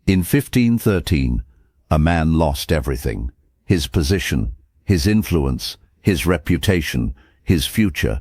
In 1513, a man lost everything: his position, his influence, his reputation, his future.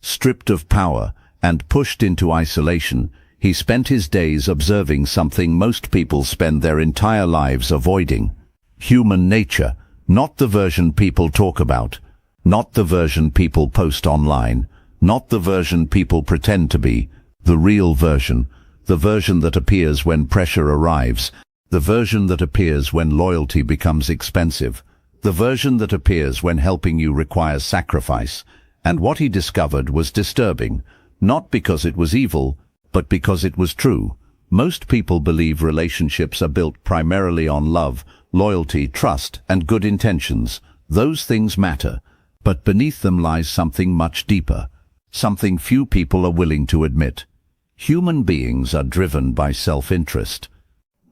Stripped of power and pushed into isolation, he spent his days observing something most people spend their entire lives avoiding: human nature. Not the version people talk about, not the version people post online, not the version people pretend to be, the real version, the version that appears when pressure arrives, the version that appears when loyalty becomes expensive, the version that appears when helping you requires sacrifice. And what he discovered was disturbing, not because it was evil, but because it was true. Most people believe relationships are built primarily on love, loyalty, trust, and good intentions. Those things matter, but beneath them lies something much deeper, something few people are willing to admit. Human beings are driven by self-interest.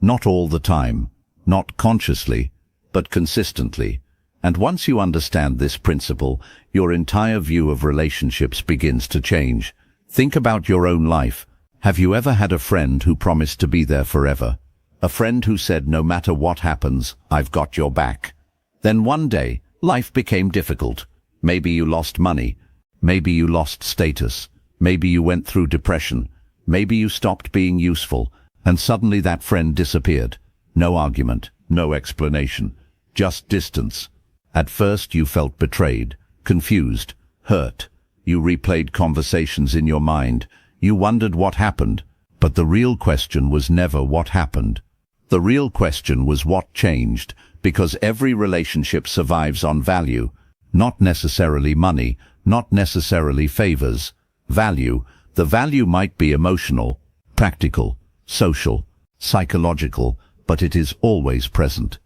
Not all the time, not consciously, but consistently. And once you understand this principle, your entire view of relationships begins to change. Think about your own life. Have you ever had a friend who promised to be there forever? A friend who said, no matter what happens, I've got your back. Then one day, life became difficult. Maybe you lost money. Maybe you lost status. Maybe you went through depression. Maybe you stopped being useful. And suddenly that friend disappeared. No argument, no explanation, just distance. At first you felt betrayed, confused, hurt. You replayed conversations in your mind. You wondered what happened. But the real question was never what happened. The real question was what changed, because every relationship survives on value. Not necessarily money, not necessarily favors. Value. The value might be emotional, practical, social, psychological, but it is always present.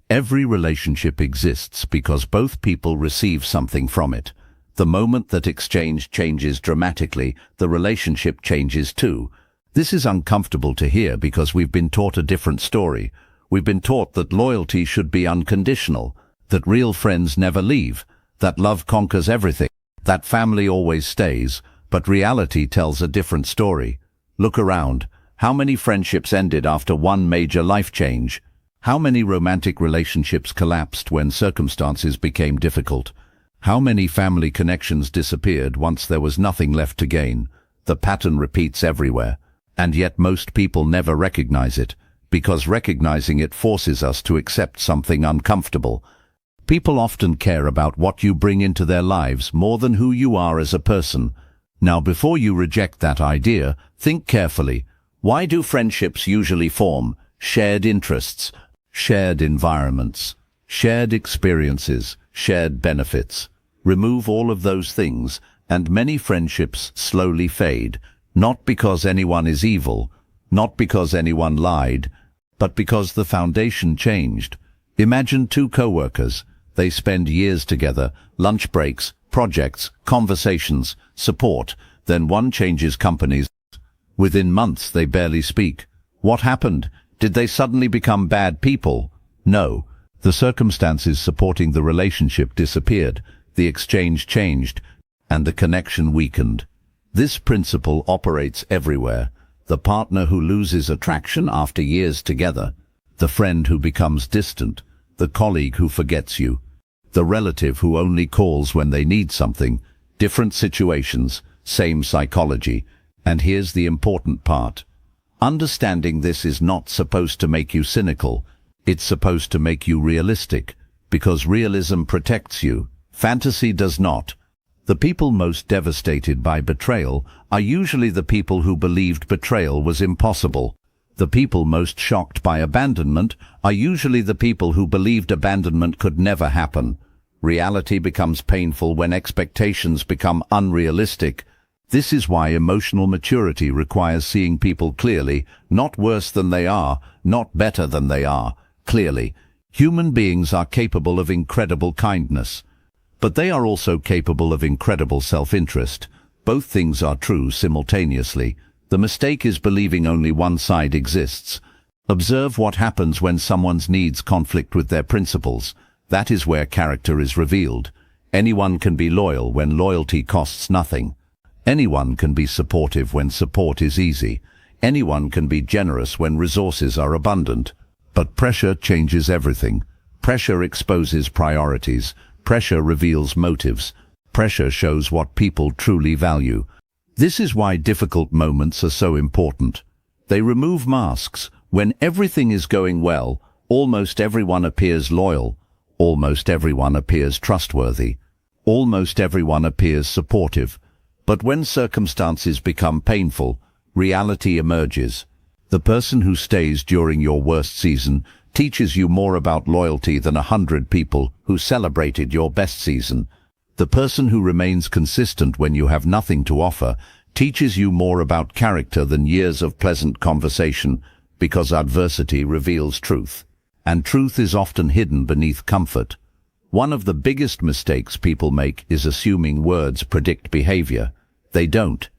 Every relationship exists because both people receive something from it. The moment that exchange changes dramatically, the relationship changes too. This is uncomfortable to hear because we've been taught a different story. We've been taught that loyalty should be unconditional, that real friends never leave, that love conquers everything, that family always stays, but reality tells a different story. Look around. How many friendships ended after one major life change? How many romantic relationships collapsed when circumstances became difficult? How many family connections disappeared once there was nothing left to gain? The pattern repeats everywhere, and yet most people never recognize it, because recognizing it forces us to accept something uncomfortable. People often care about what you bring into their lives more than who you are as a person. Now, before you reject that idea, think carefully. Why do friendships usually form? Shared interests, shared environments, shared experiences, shared benefits. Remove all of those things, and many friendships slowly fade, not because anyone is evil, not because anyone lied, but because the foundation changed. Imagine two co-workers. They spend years together, lunch breaks, projects, conversations, support. Then one changes companies. Within months they barely speak. What happened? Did they suddenly become bad people? No. The circumstances supporting the relationship disappeared, the exchange changed, and the connection weakened. This principle operates everywhere. The partner who loses attraction after years together, the friend who becomes distant, the colleague who forgets you, the relative who only calls when they need something. Different situations, same psychology. And here's the important part. Understanding this is not supposed to make you cynical. It's supposed to make you realistic, because realism protects you. Fantasy does not. The people most devastated by betrayal are usually the people who believed betrayal was impossible. The people most shocked by abandonment are usually the people who believed abandonment could never happen. Reality becomes painful when expectations become unrealistic. This is why emotional maturity requires seeing people clearly, not worse than they are, not better than they are, clearly. Human beings are capable of incredible kindness, but they are also capable of incredible self-interest. Both things are true simultaneously. The mistake is believing only one side exists. Observe what happens when someone's needs conflict with their principles. That is where character is revealed. Anyone can be loyal when loyalty costs nothing. Anyone can be supportive when support is easy. Anyone can be generous when resources are abundant. But pressure changes everything. Pressure exposes priorities. Pressure reveals motives. Pressure shows what people truly value. This is why difficult moments are so important. They remove masks. When everything is going well, almost everyone appears loyal. Almost everyone appears trustworthy. Almost everyone appears supportive. But when circumstances become painful, reality emerges. The person who stays during your worst season teaches you more about loyalty than 100 people who celebrated your best season. The person who remains consistent when you have nothing to offer teaches you more about character than years of pleasant conversation, because adversity reveals truth. And truth is often hidden beneath comfort. One of the biggest mistakes people make is assuming words predict behavior. They don't.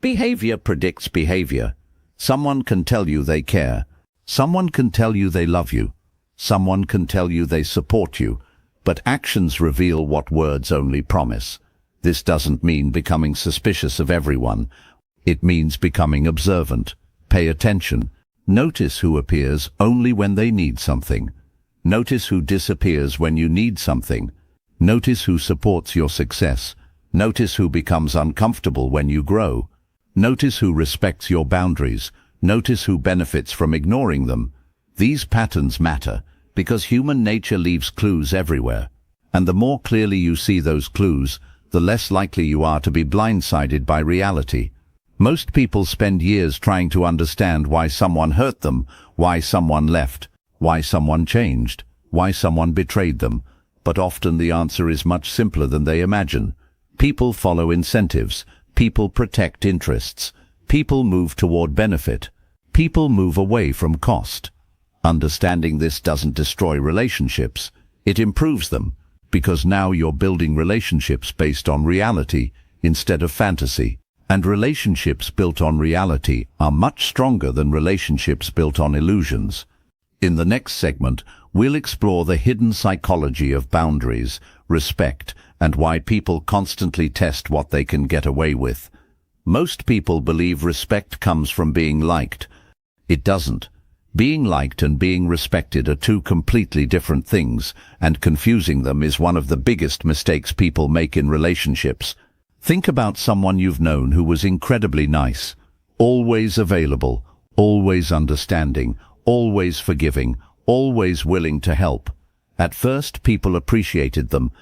Behavior predicts behavior. Someone can tell you they care. Someone can tell you they love you. Someone can tell you they support you. But actions reveal what words only promise. This doesn't mean becoming suspicious of everyone. It means becoming observant. Pay attention. Notice who appears only when they need something. Notice who disappears when you need something. Notice who supports your success. Notice who becomes uncomfortable when you grow. Notice who respects your boundaries. Notice who benefits from ignoring them. These patterns matter because human nature leaves clues everywhere. And the more clearly you see those clues, the less likely you are to be blindsided by reality. Most people spend years trying to understand why someone hurt them, why someone left, why someone changed, why someone betrayed them. But often the answer is much simpler than they imagine. People follow incentives. People protect interests. People move toward benefit. People move away from cost. Understanding this doesn't destroy relationships. It improves them, because now you're building relationships based on reality instead of fantasy. And relationships built on reality are much stronger than relationships built on illusions. In the next segment, we'll explore the hidden psychology of boundaries, respect, and why people constantly test what they can get away with. Most people believe respect comes from being liked. It doesn't. Being liked and being respected are two completely different things, and confusing them is one of the biggest mistakes people make in relationships. Think about someone you've known who was incredibly nice, always available, always understanding, always forgiving, always willing to help. At first, people appreciated them,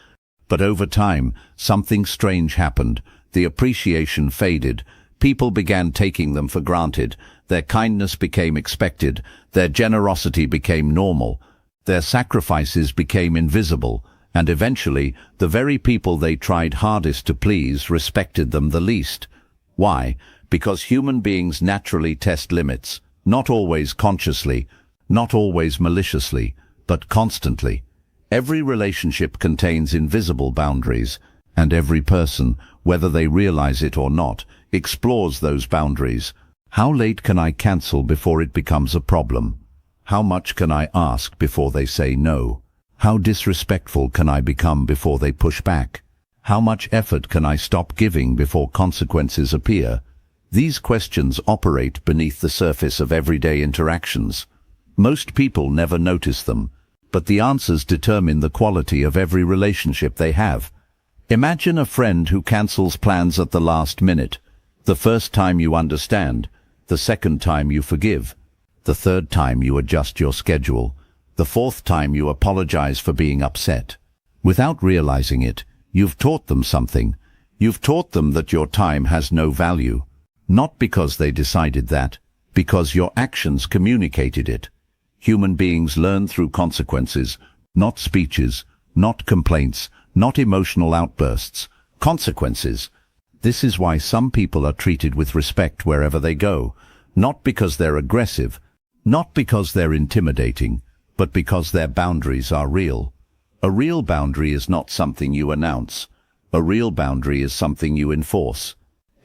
but over time, something strange happened. The appreciation faded. People began taking them for granted. Their kindness became expected. Their generosity became normal. Their sacrifices became invisible. And eventually, the very people they tried hardest to please respected them the least. Why? Because human beings naturally test limits, not always consciously, not always maliciously, but constantly. Every relationship contains invisible boundaries, and every person, whether they realize it or not, explores those boundaries. How late can I cancel before it becomes a problem? How much can I ask before they say no? How disrespectful can I become before they push back? How much effort can I stop giving before consequences appear? These questions operate beneath the surface of everyday interactions. Most people never notice them, but the answers determine the quality of every relationship they have. Imagine a friend who cancels plans at the last minute. The first time you understand, the second time you forgive, the third time you adjust your schedule, the fourth time you apologize for being upset. Without realizing it, you've taught them something. You've taught them that your time has no value. Not because they decided that, because your actions communicated it. Human beings learn through consequences, not speeches, not complaints, not emotional outbursts. Consequences. This is why some people are treated with respect wherever they go, not because they're aggressive, not because they're intimidating, but because their boundaries are real. A real boundary is not something you announce. A real boundary is something you enforce.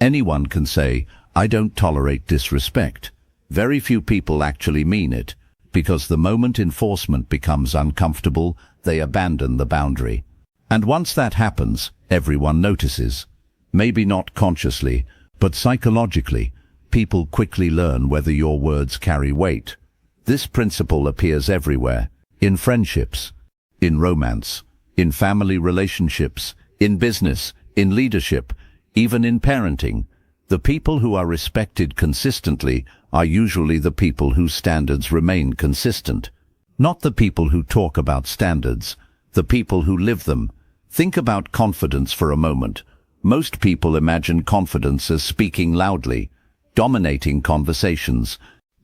Anyone can say, "I don't tolerate disrespect." Very few people actually mean it, because the moment enforcement becomes uncomfortable, they abandon the boundary. And once that happens, everyone notices. Maybe not consciously, but psychologically. people quickly learn whether your words carry weight. This principle appears everywhere, in friendships, in romance, in family relationships, in business, in leadership, even in parenting. The people who are respected consistently are usually the people whose standards remain consistent. Not the people who talk about standards, the people who live them. Think about confidence for a moment. Most people imagine confidence as speaking loudly, dominating conversations,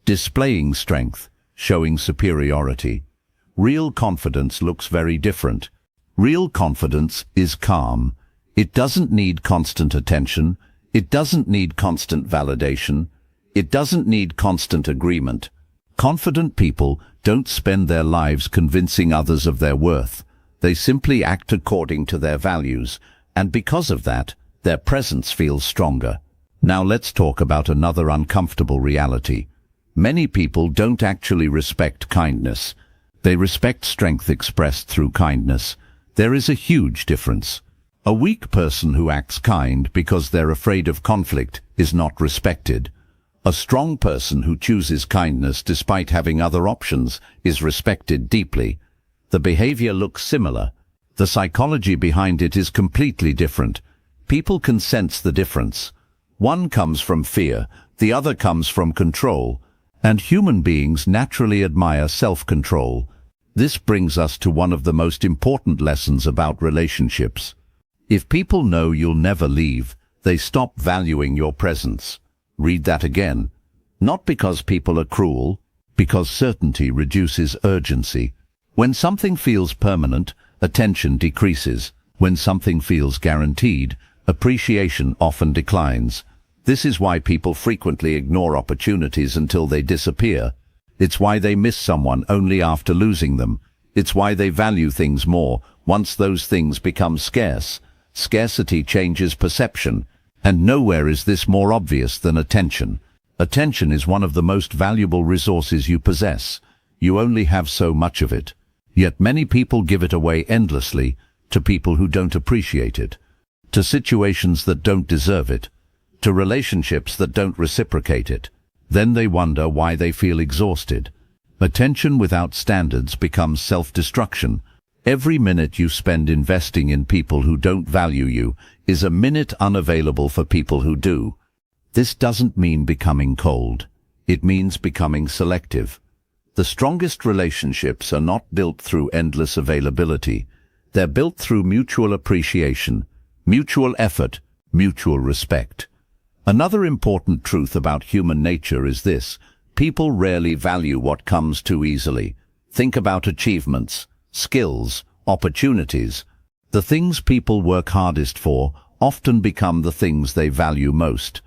displaying strength, showing superiority. Real confidence looks very different. Real confidence is calm. It doesn't need constant attention. It doesn't need constant validation. It doesn't need constant agreement. Confident people don't spend their lives convincing others of their worth. They simply act according to their values, and because of that, their presence feels stronger. Now let's talk about another uncomfortable reality. Many people don't actually respect kindness. They respect strength expressed through kindness. There is a huge difference. A weak person who acts kind because they're afraid of conflict is not respected. A strong person who chooses kindness despite having other options is respected deeply. The behavior looks similar. The psychology behind it is completely different. People can sense the difference. One comes from fear, the other comes from control, and human beings naturally admire self-control. This brings us to one of the most important lessons about relationships. If people know you'll never leave, they stop valuing your presence. Read that again. Not because people are cruel, because certainty reduces urgency. When something feels permanent, attention decreases. When something feels guaranteed, appreciation often declines. This is why people frequently ignore opportunities until they disappear. It's why they miss someone only after losing them. It's why they value things more once those things become scarce. Scarcity changes perception, and nowhere is this more obvious than attention. Attention is one of the most valuable resources you possess. You only have so much of it. Yet many people give it away endlessly to people who don't appreciate it, to situations that don't deserve it, to relationships that don't reciprocate it. Then they wonder why they feel exhausted. Attention without standards becomes self-destruction. Every minute you spend investing in people who don't value you is a minute unavailable for people who do. This doesn't mean becoming cold. It means becoming selective. The strongest relationships are not built through endless availability. They're built through mutual appreciation, mutual effort, mutual respect. Another important truth about human nature is this: people rarely value what comes too easily. Think about achievements, skills, opportunities. The things people work hardest for often become the things they value most.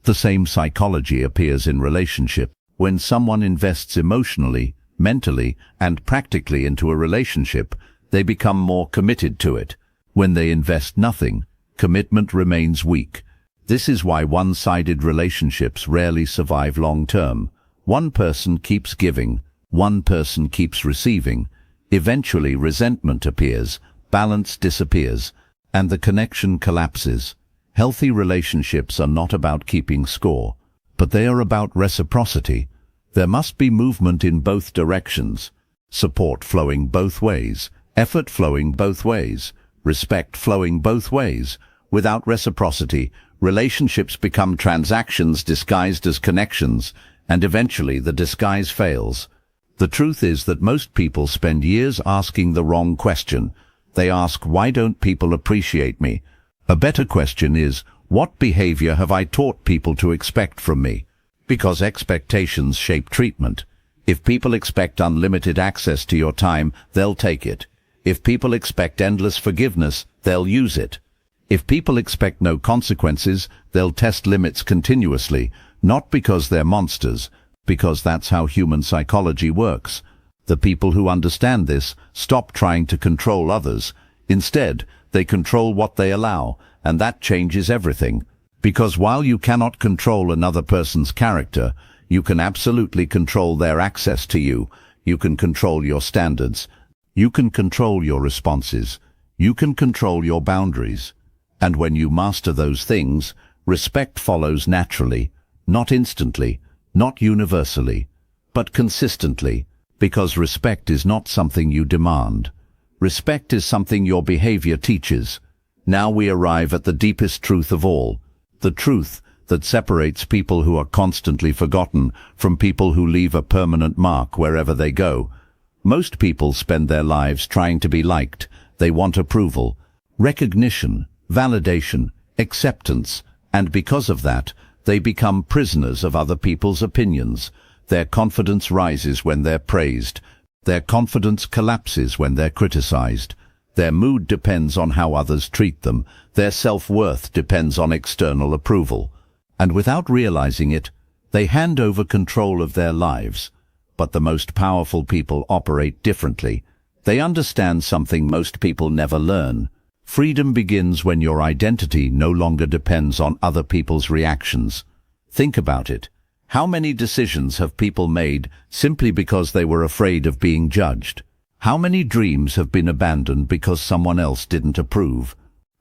The same psychology appears in relationship. When someone invests emotionally, mentally, and practically into a relationship, they become more committed to it. When they invest nothing, commitment remains weak. This is why one-sided relationships rarely survive long-term. One person keeps giving, one person keeps receiving. Eventually resentment appears, balance disappears, and the connection collapses. Healthy relationships are not about keeping score, but they are about reciprocity. There must be movement in both directions, support flowing both ways, effort flowing both ways, respect flowing both ways. Without reciprocity, relationships become transactions disguised as connections, and eventually the disguise fails. The truth is that most people spend years asking the wrong question. They ask, why don't people appreciate me? A better question is, what behavior have I taught people to expect from me? Because expectations shape treatment. If people expect unlimited access to your time, they'll take it. If people expect endless forgiveness, they'll use it. If people expect no consequences, they'll test limits continuously, not because they're monsters, because that's how human psychology works. The people who understand this stop trying to control others. Instead, they control what they allow, and that changes everything. Because while you cannot control another person's character, you can absolutely control their access to you. You can control your standards. You can control your responses. You can control your boundaries. And when you master those things, respect follows naturally. Not instantly, not universally, but consistently, because respect is not something you demand. Respect is something your behavior teaches. Now we arrive at the deepest truth of all, the truth that separates people who are constantly forgotten from people who leave a permanent mark wherever they go. Most people spend their lives trying to be liked. They want approval, recognition, validation, acceptance, and because of that, they become prisoners of other people's opinions. Their confidence rises when they're praised. Their confidence collapses when they're criticized. Their mood depends on how others treat them. Their self-worth depends on external approval. And without realizing it, they hand over control of their lives. But the most powerful people operate differently. They understand something most people never learn. Freedom begins when your identity no longer depends on other people's reactions. Think about it. How many decisions have people made simply because they were afraid of being judged? How many dreams have been abandoned because someone else didn't approve?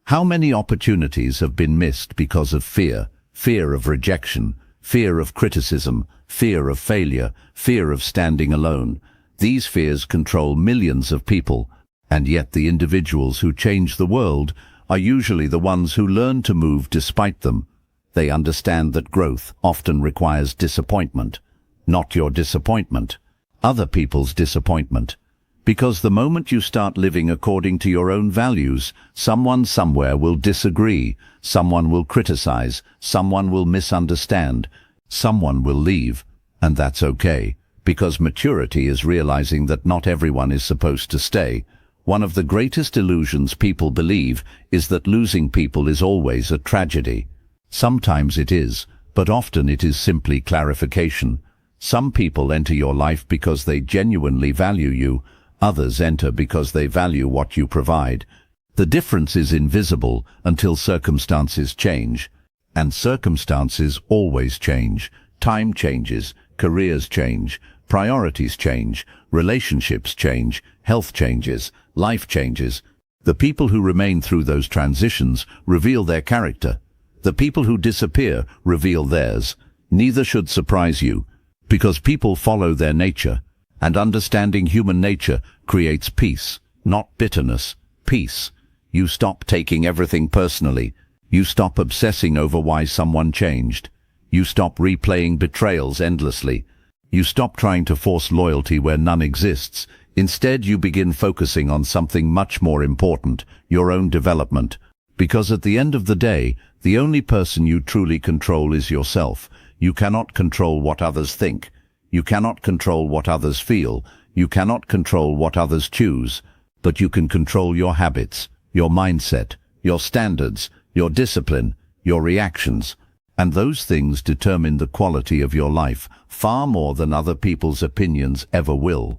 How many opportunities have been missed because of fear? Fear of rejection, fear of criticism, fear of failure, fear of standing alone. These fears control millions of people, and yet the individuals who change the world are usually the ones who learn to move despite them. They understand that growth often requires disappointment, not your disappointment, other people's disappointment. Because the moment you start living according to your own values, someone somewhere will disagree, someone will criticize, someone will misunderstand, someone will leave, and that's okay, because maturity is realizing that not everyone is supposed to stay. One of the greatest illusions people believe is that losing people is always a tragedy. Sometimes it is, but often it is simply clarification. Some people enter your life because they genuinely value you. Others enter because they value what you provide. The difference is invisible until circumstances change. And circumstances always change. Time changes, careers change, priorities change, relationships change, health changes, life changes. The people who remain through those transitions reveal their character. The people who disappear reveal theirs. Neither should surprise you, because people follow their nature. And understanding human nature creates peace, not bitterness. Peace. You stop taking everything personally. You stop obsessing over why someone changed. You stop replaying betrayals endlessly. You stop trying to force loyalty where none exists. Instead, you begin focusing on something much more important, your own development. Because at the end of the day, the only person you truly control is yourself. You cannot control what others think. You cannot control what others feel. You cannot control what others choose. But you can control your habits, your mindset, your standards, your discipline, your reactions. And those things determine the quality of your life far more than other people's opinions ever will.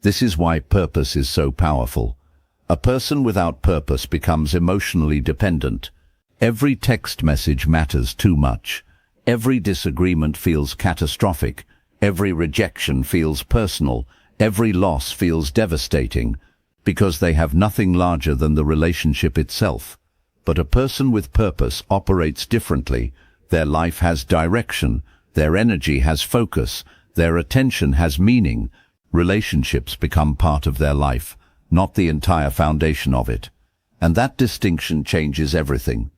This is why purpose is so powerful. A person without purpose becomes emotionally dependent. Every text message matters too much. Every disagreement feels catastrophic. Every rejection feels personal. Every loss feels devastating, because they have nothing larger than the relationship itself. But a person with purpose operates differently. Their life has direction. Their energy has focus. Their attention has meaning. Relationships become part of their life, not the entire foundation of it. And that distinction changes everything.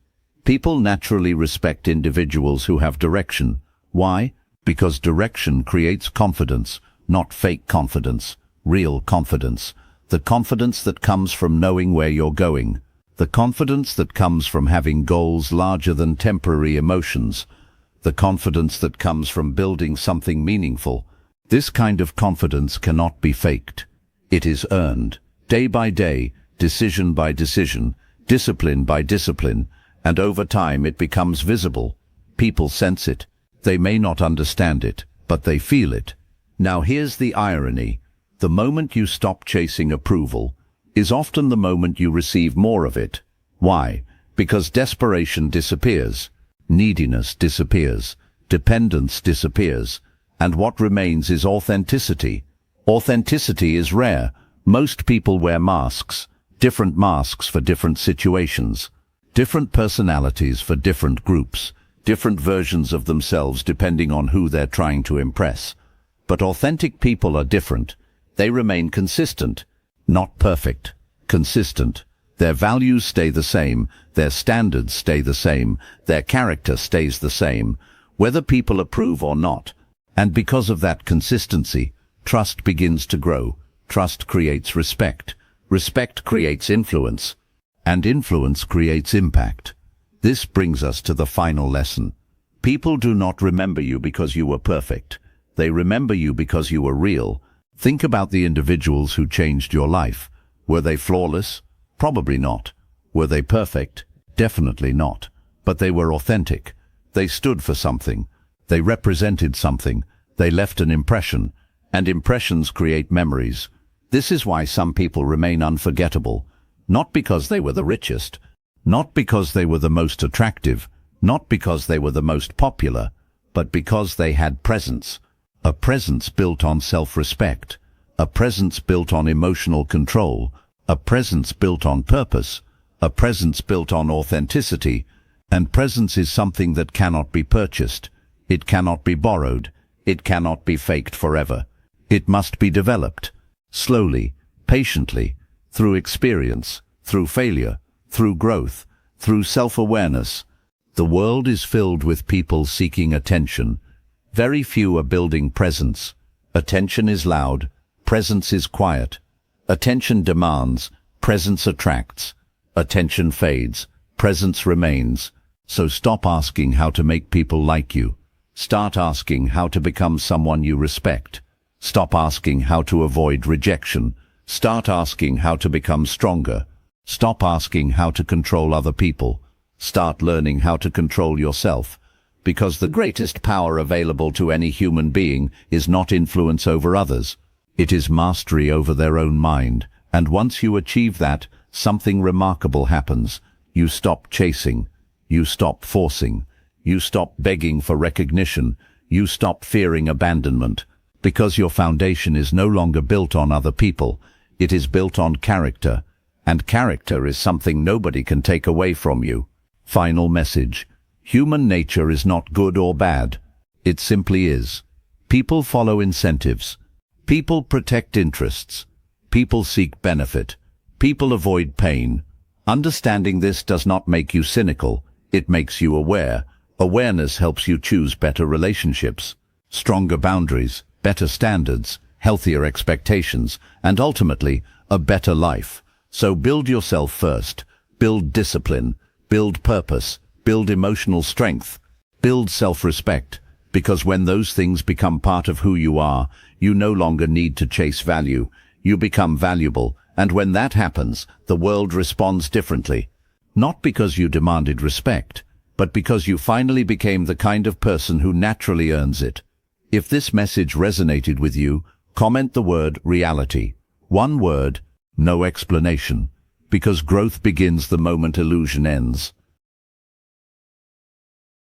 People naturally respect individuals who have direction. Why? Because direction creates confidence, not fake confidence, real confidence. The confidence that comes from knowing where you're going. The confidence that comes from having goals larger than temporary emotions. The confidence that comes from building something meaningful. This kind of confidence cannot be faked. It is earned, day by day, decision by decision, discipline by discipline, and over time it becomes visible. People sense it. They may not understand it, but they feel it. Now here's the irony. The moment you stop chasing approval is often the moment you receive more of it. Why? Because desperation disappears, neediness disappears, dependence disappears, and what remains is authenticity. Authenticity is rare. Most people wear masks, different masks for different situations, different personalities for different groups, different versions of themselves depending on who they're trying to impress. But authentic people are different. They remain consistent, not perfect, consistent. Their values stay the same, their standards stay the same, their character stays the same, whether people approve or not. And because of that consistency, trust begins to grow. Trust creates respect. Respect creates influence. And influence creates impact. This brings us to the final lesson. People do not remember you because you were perfect. They remember you because you were real. Think about the individuals who changed your life. Were they flawless? Probably not. Were they perfect? Definitely not. But they were authentic. They stood for something. They represented something. They left an impression. And impressions create memories. This is why some people remain unforgettable. Not because they were the richest. Not because they were the most attractive. Not because they were the most popular. But because they had presence. A presence built on self-respect. A presence built on emotional control. A presence built on purpose. A presence built on authenticity. And presence is something that cannot be purchased. It cannot be borrowed. It cannot be faked forever. It must be developed. Slowly, patiently, through experience, through failure, through growth, through self-awareness. The world is filled with people seeking attention. Very few are building presence. Attention is loud. Presence is quiet. Attention demands. Presence attracts. Attention fades. Presence remains. So stop asking how to make people like you. Start asking how to become someone you respect. Stop asking how to avoid rejection. Start asking how to become stronger. Stop asking how to control other people. Start learning how to control yourself. Because the greatest power available to any human being is not influence over others. It is mastery over their own mind. And once you achieve that, something remarkable happens. You stop chasing. You stop forcing. You stop begging for recognition. You stop fearing abandonment. Because your foundation is no longer built on other people. It is built on character. And character is something nobody can take away from you. Final message. Human nature is not good or bad. It simply is. People follow incentives. People protect interests. People seek benefit. People avoid pain. Understanding this does not make you cynical. It makes you aware. Awareness helps you choose better relationships, stronger boundaries, better standards, healthier expectations, and ultimately, a better life. So build yourself first. Build discipline. Build purpose. Build emotional strength. Build self-respect. Because when those things become part of who you are, you no longer need to chase value. You become valuable. And when that happens, the world responds differently. Not because you demanded respect, but because you finally became the kind of person who naturally earns it. If this message resonated with you, comment the word reality. One word, no explanation. Because growth begins the moment illusion ends.